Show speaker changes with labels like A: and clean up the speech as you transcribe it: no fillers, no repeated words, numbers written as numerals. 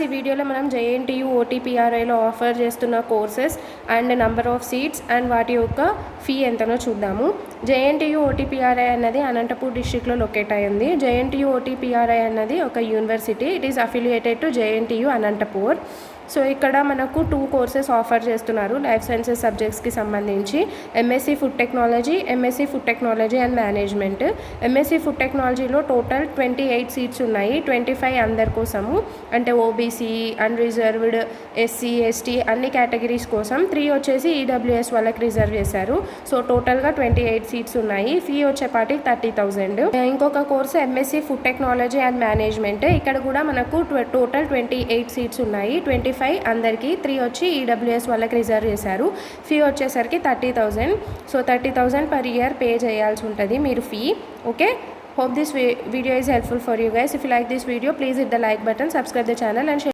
A: ఈ వీడియోలో మనం జేఎన్టీయూ ఓటీపీఆర్ఐలో ఆఫర్ చేస్తున్న courses and number of seats and వాటి యొక్క ఫీ ఎంతనో చూద్దాము. జేఎన్టీయూ ఓటీపీఆర్ఐ అన్నది అనంతపూర్ డిస్ట్రిక్ట్లో లొకేట్ అయ్యింది. జేఎన్టీయూ ఓటీపీఆర్ఐ అన్నది ఒక university. It is affiliated to JNTU Anantapur. So ఇక్కడ మనకు 2 కోర్సెస్ ఆఫర్ చేస్తున్నారు లైఫ్ సైన్సెస్ సబ్జెక్ట్స్కి సంబంధించి. MSc food technology and management. MSc food టెక్నాలజీలో టోటల్ 28 సీట్స్ ఉన్నాయి. 25 అందరి కోసము, అంటే ఓబీసీ, అన్రిజర్వ్డ్, ఎస్సీ, ఎస్టీ అన్ని కేటగిరీస్ కోసం. 3 వచ్చేసి ఈడబ్ల్యూఎస్ వాళ్ళకి రిజర్వ్ చేశారు. సో టోటల్గా 28 సీట్స్ ఉన్నాయి. ఫీ వచ్చేపాటికి 30,000. ఇంకొక course MSc food technology and management. ఇక్కడ కూడా మనకు టోటల్ 28 సీట్స్ ఉన్నాయి. 25 అందరికీ, 3 వచ్చి ఈడబ్ల్యూఎస్ వాళ్ళకి రిజర్వ్ చేశారు. ఫీ వచ్చేసరికి 30,000. సో 30,000 per year పే చేయాల్సి ఉంటుంది మీరు fee. Okay, hope this video is helpful for you guys. If you like this video, please hit the like button, subscribe the channel and share.